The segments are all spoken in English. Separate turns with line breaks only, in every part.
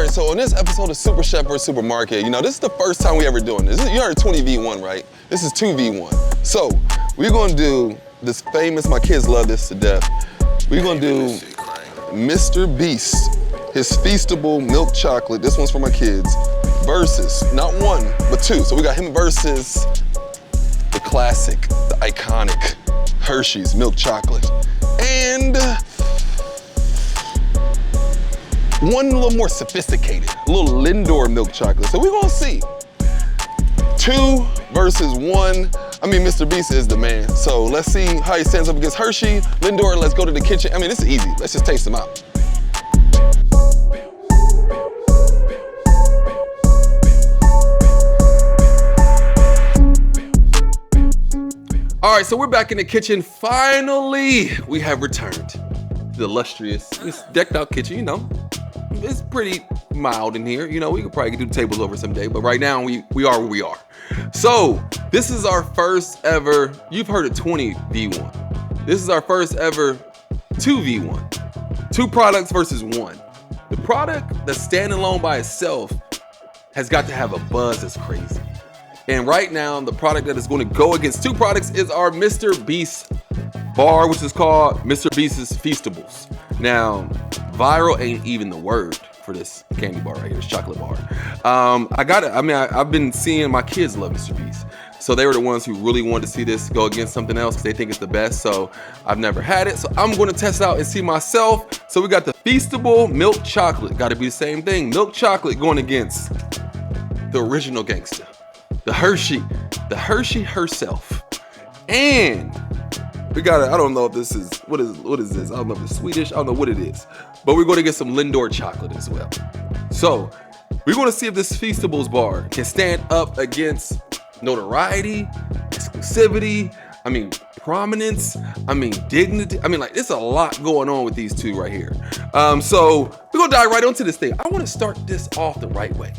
right, so on this episode of Super Chef vs. Supermarket, you know, this is the first time we ever doing this. You heard 20v1, right? This is 2v1. So, we're gonna do this famous, my kids love this to death. We're gonna do MrBeast, his Feastable Milk Chocolate, this one's for my kids, versus, not one, but two. So we got him versus the classic, the iconic Hershey's Milk Chocolate. And one a little more sophisticated, a little Lindor milk chocolate. So we're gonna see. 2 versus 1. I mean, MrBeast is the man. So let's see how he stands up against Hershey. Lindor, let's go to the kitchen. I mean, this is easy. Let's just taste them out. All right, so we're back in the kitchen. Finally, we have returned. The illustrious, this decked out kitchen, you know. It's pretty mild in here. You know, we could probably do the tables over someday, but right now we are where we are. So this is our first ever, you've heard of 20v1. This is our first ever 2v1. 2 products versus 1. The product that's standing alone by itself has got to have a buzz that's crazy. And right now, the product that is going to go against 2 products is our MrBeast bar, which is called MrBeast's Feastables. Now, viral ain't even the word for this candy bar right here, this chocolate bar. I've been seeing my kids love MrBeast. So they were the ones who really wanted to see this go against something else because they think it's the best. So I've never had it. So I'm going to test it out and see myself. So we got the Feastable Milk Chocolate. Got to be the same thing. Milk chocolate going against the original gangster. The Hershey herself. And we got it. I don't know if this is, what is this? I don't know if it's Swedish. I don't know what it is. But we're going to get some Lindor chocolate as well. So we're going to see if this Feastables bar can stand up against notoriety, exclusivity, prominence, dignity. Like, there's a lot going on with these 2 right here. So we're going to dive right onto this thing. I want to start this off the right way.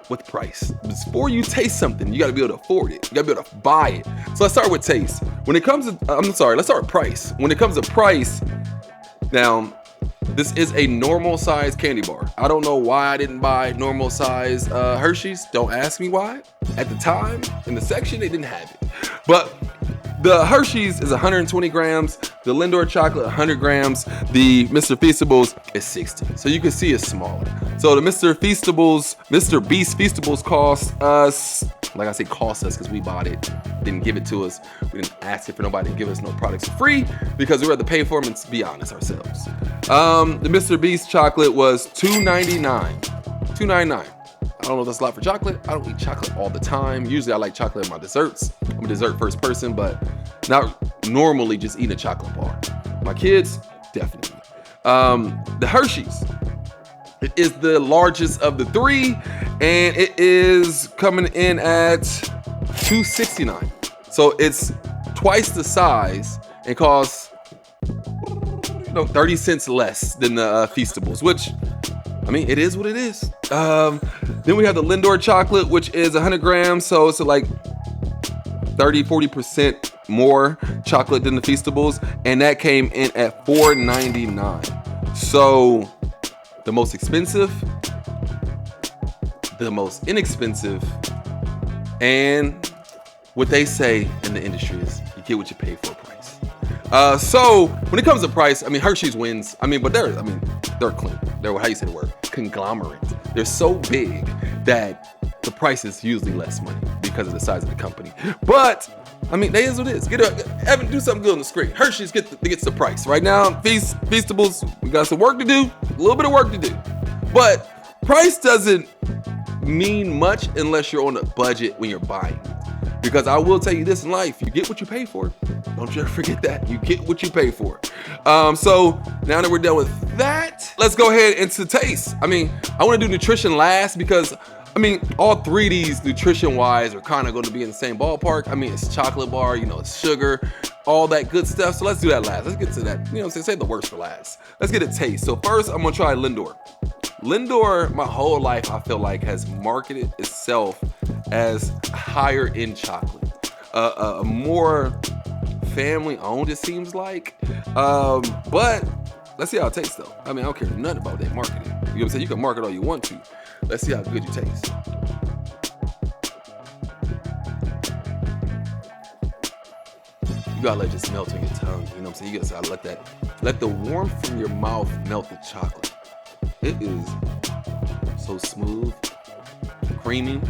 With price. Before you taste something, you gotta be able to afford it. You gotta be able to buy it. So let's start with taste. When it comes to, let's start with price. When it comes to price, now, this is a normal size candy bar. I don't know why I didn't buy normal size Hershey's. Don't ask me why. At the time, in the section, they didn't have it. But the Hershey's is 120 grams. The Lindor chocolate, 100 grams. The MrBeast is 60. So you can see it's smaller. So the MrBeast Feastables cost us, like I say, cost us because we bought it. Didn't give it to us. We didn't ask it for nobody to give us no products for free because we had to pay for them and be honest ourselves. The MrBeast chocolate was $2.99. $2.99. I don't know if that's a lot for chocolate. I don't eat chocolate all the time. Usually I like chocolate in my desserts. I'm a dessert first person, but not normally just eating a chocolate bar. My kids, definitely. The Hershey's, it is the largest of the 3, and it is coming in at $2.69. So it's twice the size and costs 30 cents less than the Feastables, which, it is what it is. Then we have the Lindor chocolate, which is 100 grams. So it's like 30-40% more chocolate than the Feastables. And that came in at $4.99. So the most expensive, the most inexpensive, and what they say in the industry is you get what you pay for price. So when it comes to price, Hershey's wins. But they're clean. They're, how you say the word? Conglomerate. They're so big that the price is usually less money because of the size of the company. But they is what it is. Evan, do something good on the screen. Hershey's gets the price. Right now, Feastables, we got some work to do. A little bit of work to do. But price doesn't mean much unless you're on a budget when you're buying. Because I will tell you this in life, you get what you pay for. Don't you ever forget that. You get what you pay for. So now that we're done with that, let's go ahead into taste. I want to do nutrition last because, all 3 of these nutrition-wise are kind of going to be in the same ballpark. It's chocolate bar, it's sugar, all that good stuff. So let's do that last. Let's get to that. Save the worst for last. Let's get a taste. So first, I'm going to try Lindor. Lindor, my whole life, I feel like, has marketed itself as higher end chocolate, more family owned, it seems like. But let's see how it tastes though. I don't care nothing about that marketing. You know what I'm saying? You can mark it all you want to. Let's see how good you taste. You gotta let it just melt on your tongue. You know what I'm saying? You gotta let the warmth from your mouth melt the chocolate. It is so smooth, creamy,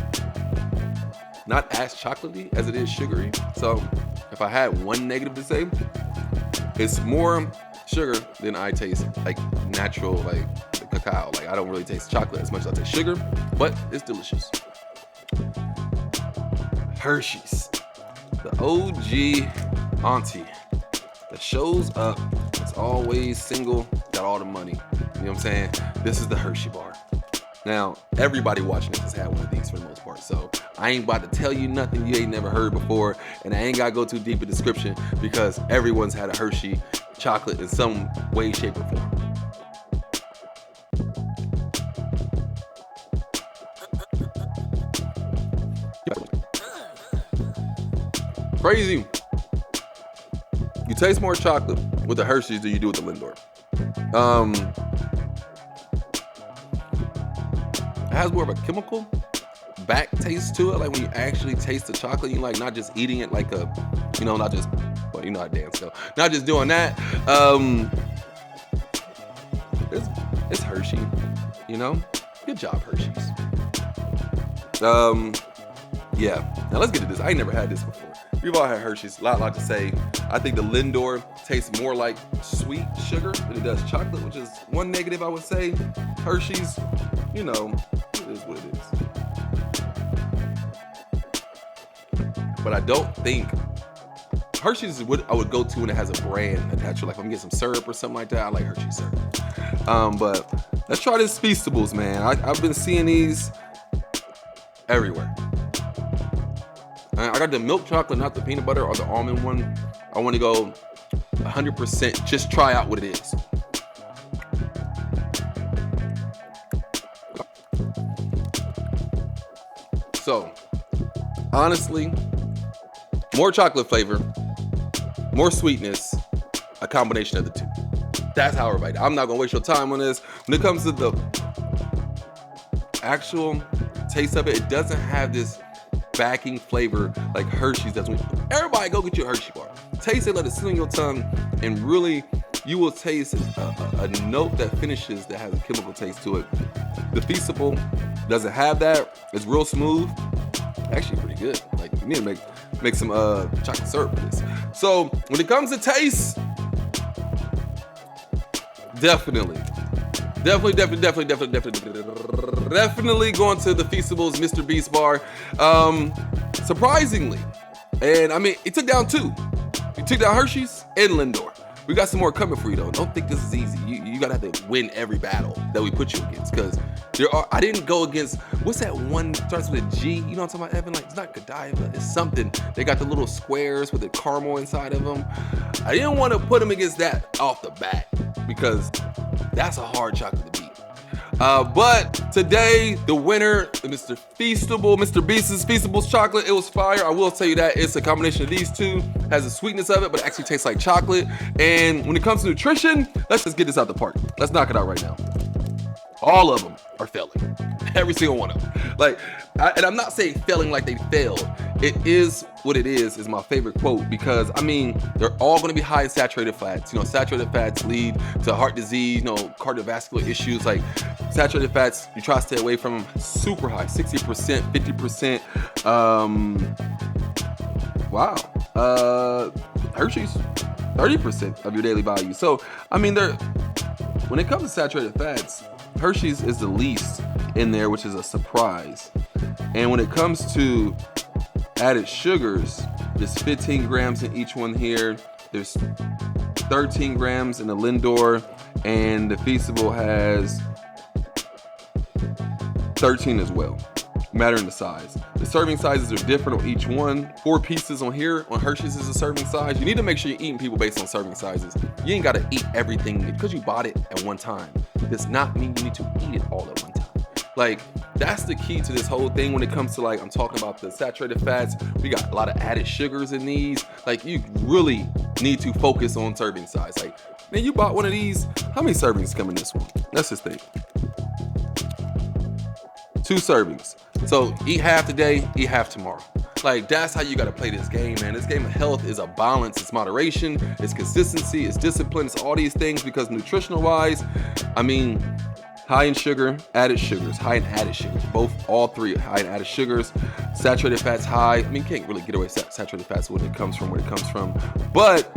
not as chocolatey as it is sugary. So if I had one negative to say, it's more sugar than I taste like natural, like cacao. Like I don't really taste chocolate as much as I taste sugar, but it's delicious. Hershey's, the OG auntie that shows up. It's always single, got all the money. You know what I'm saying? This is the Hershey bar. Now, everybody watching this has had one of these for the most part, so I ain't about to tell you nothing you ain't never heard before, and I ain't gotta go too deep in the description because everyone's had a Hershey chocolate in some way, shape, or form. Crazy. You taste more chocolate with the Hershey's than you do with the Lindor. It has more of a chemical back taste to it. Like when you actually taste the chocolate, you like not just eating it like a, you know, not just, well, you know how to dance, so not just doing that. It's Hershey, you know? Good job, Hershey's. Yeah. Now let's get to this. I ain't never had this before. We've all had Hershey's. A lot to say. I think the Lindor tastes more like sweet sugar than it does chocolate, which is one negative I would say. Hershey's, you know, it is what it is. But I don't think Hershey's is what I would go to when it has a brand attached to it. Like if I'm getting some syrup or something like that, I like Hershey syrup. But let's try this Feastables, man. I've been seeing these everywhere. I got the milk chocolate, not the peanut butter or the almond one. I want to go 100%, just try out what it is. So, honestly, more chocolate flavor, more sweetness, a combination of the two. That's how everybody. I'm not gonna waste your time on this. When it comes to the actual taste of it, it doesn't have this backing flavor like Hershey's does. Everybody go get you a Hershey bar. Taste it, let it sit on your tongue, and really you will taste a note that finishes that has a chemical taste to it. The Feastable doesn't have that. It's real smooth. Actually pretty good. Like you need to make some chocolate syrup for this. So when it comes to taste, definitely going to the Feastables MrBeast bar. Surprisingly, and I mean, it took down two. It took down Hershey's and Lindor. We got some more coming for you though. Don't think this is easy. You gotta have to win every battle that we put you against, because I didn't go against, what's that one starts with a G? You know what I'm talking about, Evan? Like it's not Godiva, it's something. They got the little squares with the caramel inside of them. I didn't want to put them against that off the bat because that's a hard chocolate to beat. But today, the winner, Mr. MrBeast's Feastables chocolate, it was fire. I will tell you that it's a combination of these two. Has the sweetness of it, but it actually tastes like chocolate. And when it comes to nutrition, let's just get this out the park. Let's knock it out right now. All of them are failing. Every single one of them. Like, and I'm not saying failing like they failed. It is what it is my favorite quote, because I mean, they're all gonna be high in saturated fats. You know, saturated fats lead to heart disease, you know, cardiovascular issues. Like saturated fats, you try to stay away from them. Super high, 60%, 50%. Wow. Hershey's, 30% of your daily value. So, I mean, when it comes to saturated fats, Hershey's is the least in there, which is a surprise. And when it comes to added sugars, there's 15 grams in each one here. There's 13 grams in the Lindor, and the Feastable has 13 as well. Matter in the size. The serving sizes are different on each one. 4 pieces on here. On Hershey's is a serving size. You need to make sure you're eating people based on serving sizes. You ain't gotta eat everything because you bought it at one time. Does not mean you need to eat it all at one time. Like, that's the key to this whole thing when it comes to, like, I'm talking about the saturated fats. We got a lot of added sugars in these. Like, you really need to focus on serving size. Like, man, you bought one of these, how many servings come in this one? Let's just think. 2 servings. So eat half today, eat half tomorrow. Like, that's how you gotta play this game, man. This game of health is a balance, it's moderation, it's consistency, it's discipline, it's all these things, because nutritional wise, I mean, high in sugar, added sugars, high in added sugars, all three high in added sugars, saturated fats high. I mean, you can't really get away with saturated fats when it comes from where it comes from. But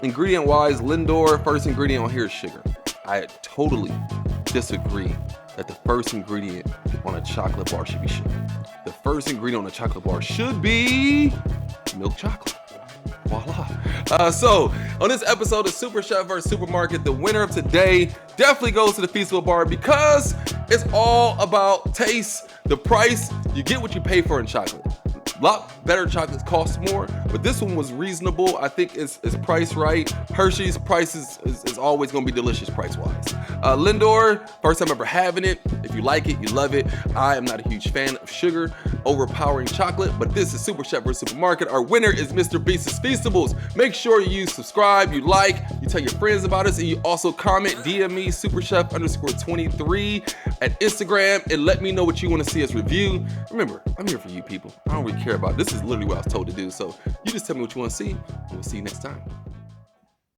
ingredient wise, Lindor, first ingredient on here is sugar. I totally disagree that the first ingredient on a chocolate bar should be sugar. The first ingredient on a chocolate bar should be milk chocolate. Voila. So on this episode of SuperChef vs. Supermarket, the winner of today definitely goes to the Feastable bar, because it's all about taste. The price, you get what you pay for in chocolate. A lot better chocolates cost more, but this one was reasonable. I think it's priced right. Hershey's price is always gonna be delicious price-wise. Lindor, first time ever having it. If you like it, you love it. I am not a huge fan of sugar overpowering chocolate, but this is SuperChef vs. Supermarket. Our winner is MrBeast Feastables. Make sure you subscribe, you like, you tell your friends about us, and you also comment, DM me, SuperChef_23 at Instagram, and let me know what you want to see us review. Remember, I'm here for you people. I don't really care about it. This is literally what I was told to do. So you just tell me what you want to see, and we'll see you next time.